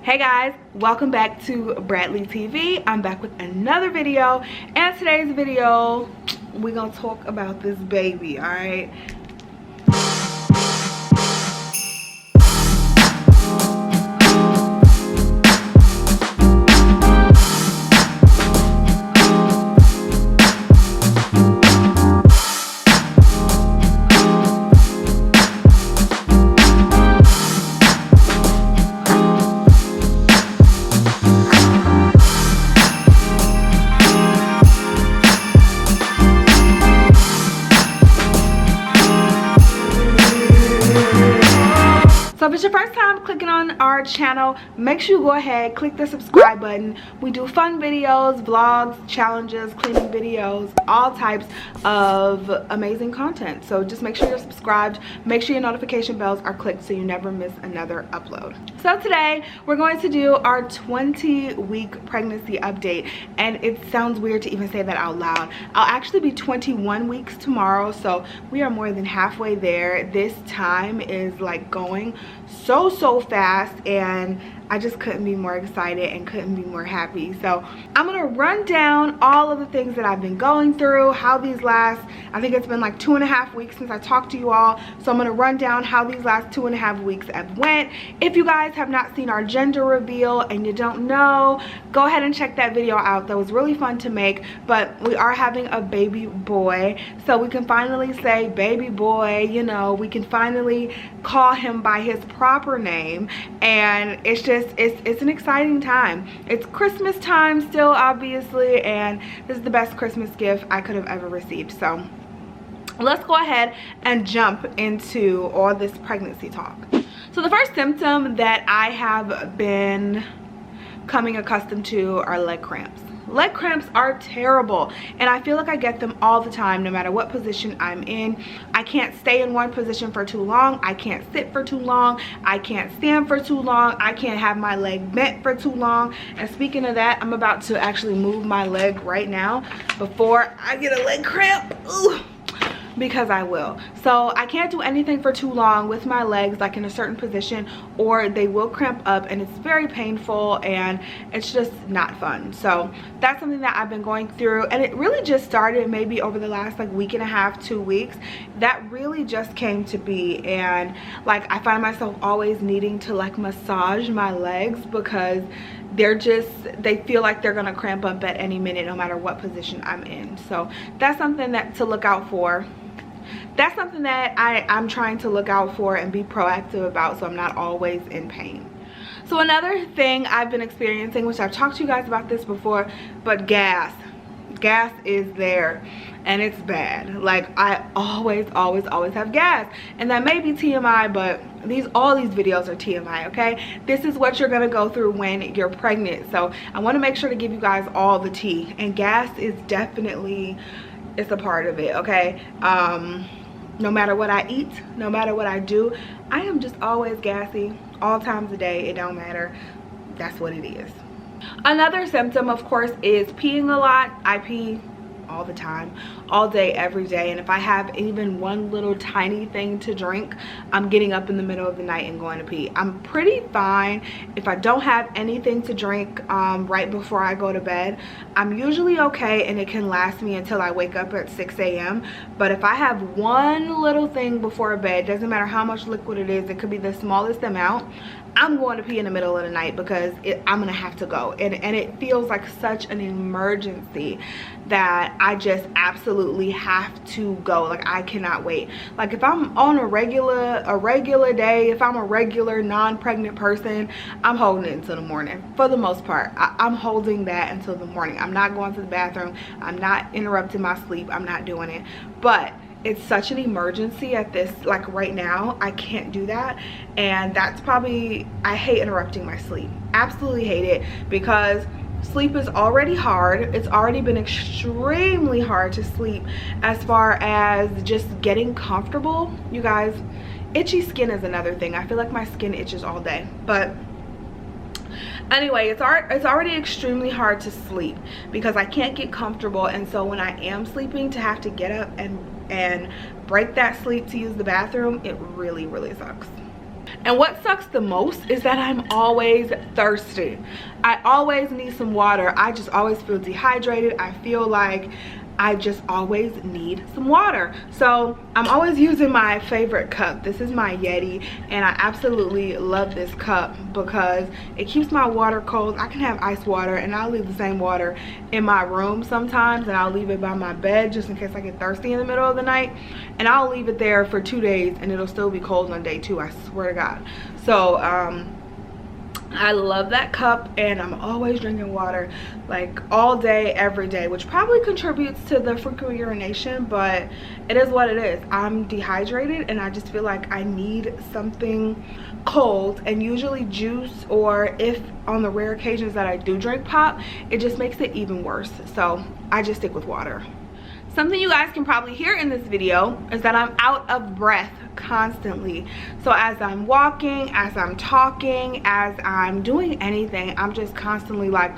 Hey guys, welcome back to Bradley TV. I'm back with another video, and today's video we're gonna talk about this baby. All right, so if it's your first time clicking on our channel, make sure you go ahead, click the subscribe button. We do fun videos, vlogs, challenges, cleaning videos, all types of amazing content. So just make sure you're subscribed, make sure your notification bells are clicked so you never miss another upload. So today we're going to do our 20-week pregnancy update, and it sounds weird to even say that out loud. I'll actually be 21 weeks tomorrow, so we are more than halfway there. This time is like going so fast, and I just couldn't be more excited and couldn't be more happy. So I'm gonna run down all of the things that I've been going through, how these last, I think it's been like 2.5 weeks since I talked to you all. So I'm gonna run down how these last 2.5 weeks have went. If you guys have not seen our gender reveal and you don't know, go ahead and check that video out. That was really fun to make, but we are having a baby boy. So we can finally say baby boy, you know, we can finally call him by his proper name, and it's just, it's an exciting time. It's Christmas time still, obviously, and this is the best Christmas gift I could have ever received. So let's go ahead and jump into all this pregnancy talk. So the first symptom that I have been coming accustomed to are leg cramps. Leg cramps are terrible, and I feel like I get them all the time, no matter what position I'm in. I can't stay in one position for too long. I can't sit for too long. I can't stand for too long. I can't have my leg bent for too long. And speaking of that, I'm about to actually move my leg right now before I get a leg cramp. Ooh. Because I will. So I can't do anything for too long with my legs, like in a certain position, or they will cramp up, and it's very painful and it's just not fun. So that's something that I've been going through, and it really just started maybe over the last like week and a half, 2 weeks. That really just came to be, and like I find myself always needing to like massage my legs because they feel like they're gonna cramp up at any minute, no matter what position I'm in. So that's something that to look out for. That's something that I'm trying to look out for and be proactive about, so I'm not always in pain. So another thing I've been experiencing, which I've talked to you guys about this before, but gas is there, and it's bad. Like I always have gas, and that may be TMI, but all these videos are TMI, okay? This is what you're gonna go through when you're pregnant. So I want to make sure to give you guys all the tea, and gas is definitely, it's a part of it, okay? No matter what I eat, no matter what I do, I am just always gassy all times a day. It don't matter. That's what it is. Another symptom, of course, is peeing a lot. I pee all the time, all day, every day, and if I have even one little tiny thing to drink, I'm getting up in the middle of the night and going to pee. I'm pretty fine if I don't have anything to drink right before I go to bed. I'm usually okay, and it can last me until I wake up at 6 a.m. But if I have one little thing before bed, doesn't matter how much liquid it is, it could be the smallest amount, I'm going to pee in the middle of the night because I'm gonna have to go, and it feels like such an emergency that I just absolutely have to go. Like I cannot wait. Like if I'm on a regular day, if I'm a regular non-pregnant person, I'm holding it until the morning. For the most part, I'm holding that until the morning. I'm not going to the bathroom. I'm not interrupting my sleep. I'm not doing it. But it's such an emergency at this, like right now, I can't do that. And that's probably, I hate interrupting my sleep. Absolutely hate it, because sleep is already hard. It's already been extremely hard to sleep as far as just getting comfortable. You guys, itchy skin is another thing. I feel like my skin itches all day. But anyway, it's already extremely hard to sleep because I can't get comfortable, and so when I am sleeping, to have to get up and break that sleep to use the bathroom, it really sucks. And what sucks the most is that I'm always thirsty. I always need some water. I just always feel dehydrated. I feel like I just always need some water. So I'm always using my favorite cup. This is my Yeti, and I absolutely love this cup because it keeps my water cold. I can have ice water, and I'll leave the same water in my room sometimes, and I'll leave it by my bed just in case I get thirsty in the middle of the night. And I'll leave it there for 2 days, and it'll still be cold on day 2, I swear to God. So I love that cup, and I'm always drinking water like all day, every day, which probably contributes to the frequent urination, but it is what it is. I'm dehydrated, and I just feel like I need something cold, and usually juice, or if on the rare occasions that I do drink pop, it just makes it even worse. So I just stick with water. Something you guys can probably hear in this video is that I'm out of breath constantly. So as I'm walking, as I'm talking, as I'm doing anything, I'm just constantly like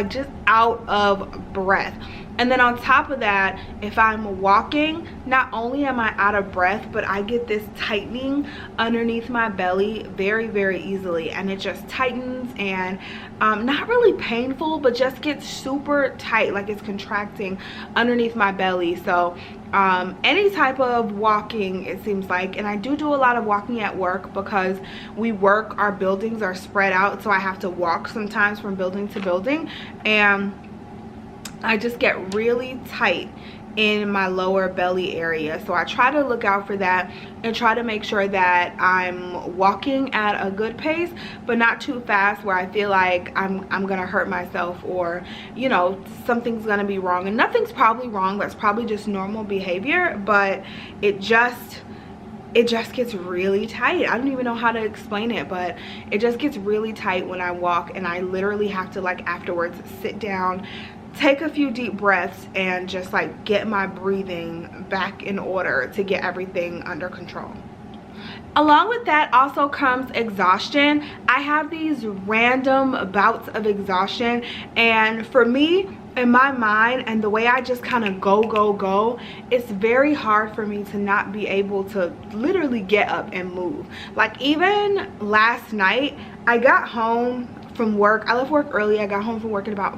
just out of breath. And then on top of that, if I'm walking, not only am I out of breath, but I get this tightening underneath my belly very, very easily. And it just tightens, and not really painful, but just gets super tight, like it's contracting underneath my belly. So any type of walking, it seems like, and I do a lot of walking at work because we work, our buildings are spread out, so I have to walk sometimes from building to building, and I just get really tight in my lower belly area. So I try to look out for that and try to make sure that I'm walking at a good pace, but not too fast where I feel like I'm gonna hurt myself, or you know, something's gonna be wrong. And nothing's probably wrong, that's probably just normal behavior, but it just gets really tight. I don't even know how to explain it, but it just gets really tight when I walk, and I literally have to, like, afterwards sit down, take a few deep breaths, and just like get my breathing back in order to get everything under control. Along with that also comes exhaustion. I have these random bouts of exhaustion, and for me, in my mind and the way I just kind of go, it's very hard for me to not be able to literally get up and move. Like even last night, I got home from work. I left work early. I got home from work at about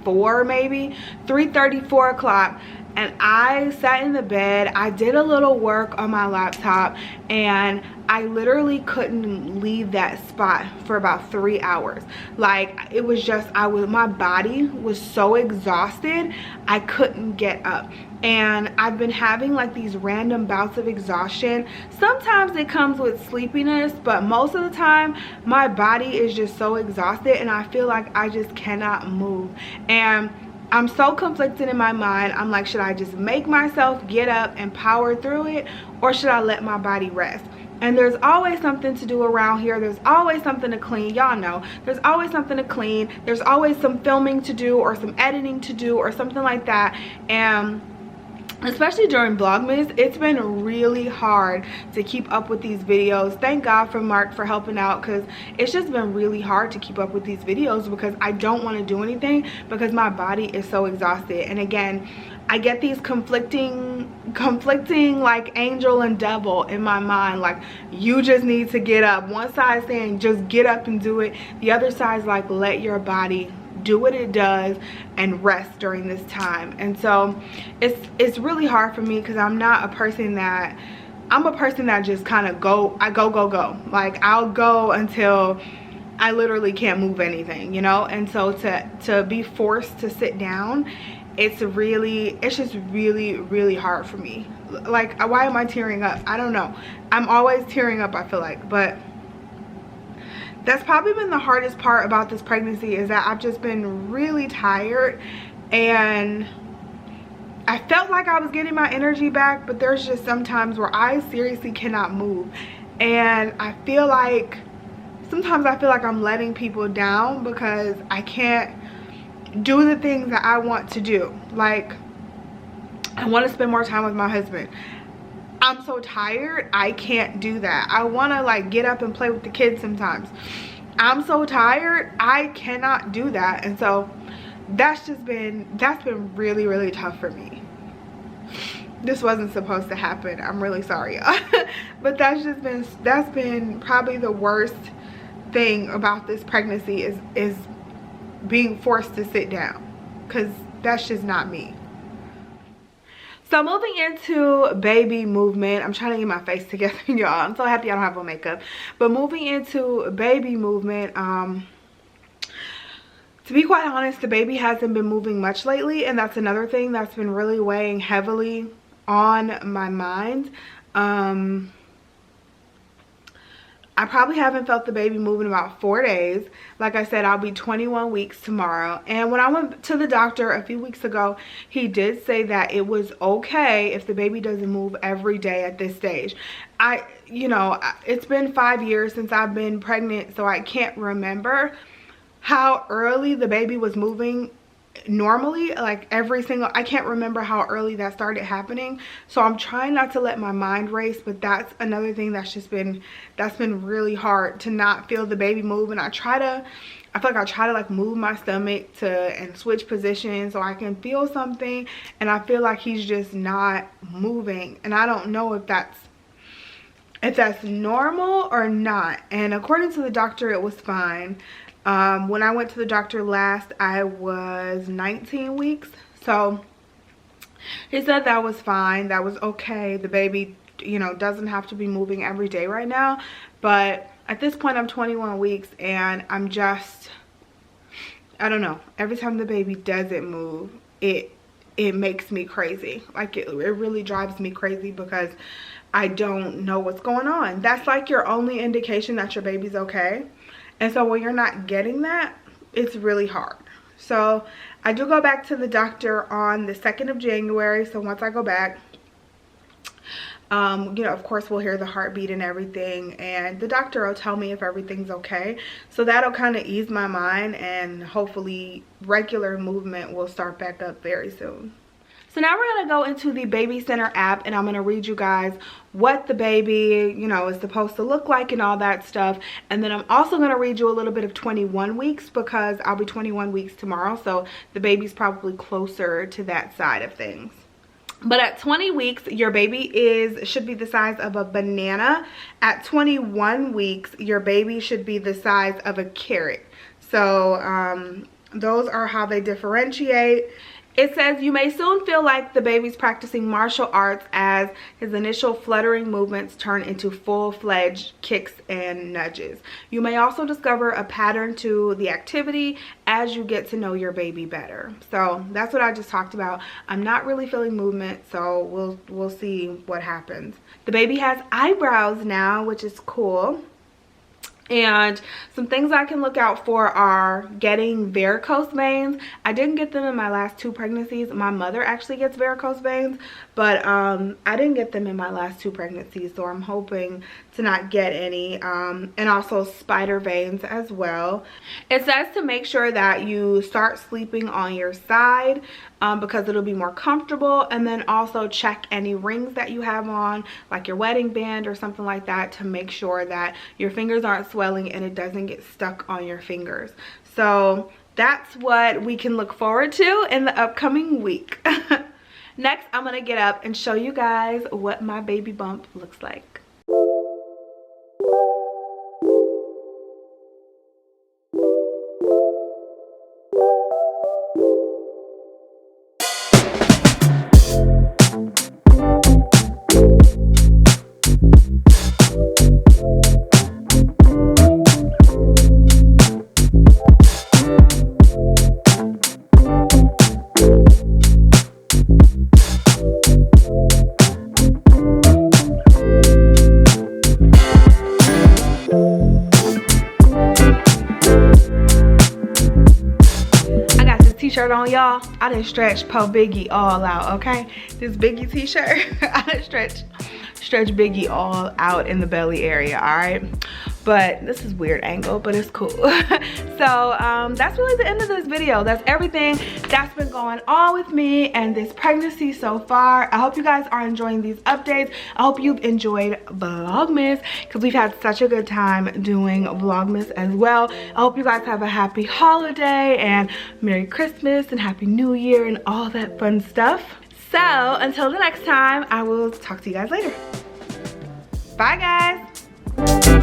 4, maybe 3:30, 4 o'clock, and I sat in the bed. I did a little work on my laptop, and I literally couldn't leave that spot for about 3 hours. Like it was just, my body was so exhausted, I couldn't get up. And I've been having like these random bouts of exhaustion. Sometimes it comes with sleepiness, but most of the time my body is just so exhausted, and I feel like I just cannot move. And I'm so conflicted in my mind. I'm like, should I just make myself get up and power through it, or should I let my body rest? And there's always something to do around here. There's always something to clean. Y'all know there's always something to clean. There's always some filming to do, or some editing to do, or something like that. And especially during Vlogmas, it's been really hard to keep up with these videos. Thank God for Mark for helping out, because it's just been really hard to keep up with these videos because I don't want to do anything because my body is so exhausted. And again, I get these conflicting like angel and devil in my mind. Like, you just need to get up. One side saying just get up and do it. The other side's like, let your body do what it does and rest during this time. And so it's really hard for me because I'm a person that just kind of go. Like I'll go until I literally can't move anything, you know. And so to be forced to sit down, it's just really hard for me. Like, why am I tearing up? I don't know. I'm always tearing up, I feel like. But that's probably been the hardest part about this pregnancy, is that I've just been really tired, and I felt like I was getting my energy back, but there's just some times where I seriously cannot move. And sometimes I feel like I'm letting people down because I can't do the things that I want to do. Like, I want to spend more time with my husband. I'm so tired, I can't do that. I want to like get up and play with the kids sometimes. I'm so tired, I cannot do that. And so that's been really tough for me. this wasn't supposed to happen. I'm really sorry, y'all. But that's been probably the worst thing about this pregnancy is being forced to sit down, because that's just not me. So moving into baby movement, I'm trying to get my face together, y'all. I'm so happy I don't have on makeup. But moving into baby movement, to be quite honest, the baby hasn't been moving much lately, and that's another thing that's been really weighing heavily on my mind. I probably haven't felt the baby move in about 4 days. Like I said, I'll be 21 weeks tomorrow. And when I went to the doctor a few weeks ago, he did say that it was okay if the baby doesn't move every day at this stage. You know, it's been 5 years since I've been pregnant, so I can't remember how early the baby was moving normally, like I can't remember how early that started happening. So I'm trying not to let my mind race, but that's another thing that's been really hard, to not feel the baby move. And I feel like I try to like move my stomach and switch positions so I can feel something, and I feel like he's just not moving, and I don't know if that's normal or not. And according to the doctor, it was fine. When I went to the doctor last, I was 19 weeks. So he said that was fine. That was okay. The baby, you know, doesn't have to be moving every day right now. But at this point, I'm 21 weeks and I'm just, I don't know. Every time the baby doesn't move, it makes me crazy. Like it really drives me crazy, because I don't know what's going on. That's like your only indication that your baby's okay. And so when you're not getting that, it's really hard. So I do go back to the doctor on the 2nd of January. So once I go back, you know, of course we'll hear the heartbeat and everything, and the doctor will tell me if everything's okay. So that'll kind of ease my mind, and hopefully regular movement will start back up very soon. So now we're going to go into the Baby Center app, and I'm going to read you guys what the baby, you know, is supposed to look like and all that stuff. And then I'm also going to read you a little bit of 21 weeks, because I'll be 21 weeks tomorrow. So the baby's probably closer to that side of things. But at 20 weeks, your baby should be the size of a banana. At 21 weeks, your baby should be the size of a carrot. So those are how they differentiate. It says you may soon feel like the baby's practicing martial arts as his initial fluttering movements turn into full-fledged kicks and nudges. You may also discover a pattern to the activity as you get to know your baby better. So that's what I just talked about. I'm not really feeling movement, so we'll see what happens. The baby has eyebrows now, which is cool. And some things I can look out for are getting varicose veins. I didn't get them in my last 2 pregnancies. My mother actually gets varicose veins, but I didn't get them in my last 2 pregnancies, so I'm hoping to not get any. And also spider veins as well. It says to make sure that you start sleeping on your side, because it'll be more comfortable, and then also check any rings that you have on, like your wedding band or something like that, to make sure that your fingers aren't swelling and it doesn't get stuck on your fingers. So that's what we can look forward to in the upcoming week. Next, I'm gonna get up and show you guys what my baby bump looks like. T-shirt on, y'all. I done stretched Po Biggie all out, okay? This Biggie t-shirt, I done stretch Biggie all out in the belly area, all right? But this is weird angle, but it's cool. So that's really the end of this video. That's everything that's been going on with me and this pregnancy so far. I hope you guys are enjoying these updates. I hope you've enjoyed Vlogmas, because we've had such a good time doing Vlogmas as well. I hope you guys have a happy holiday and Merry Christmas and Happy New Year and all that fun stuff. So until the next time, I will talk to you guys later. Bye guys.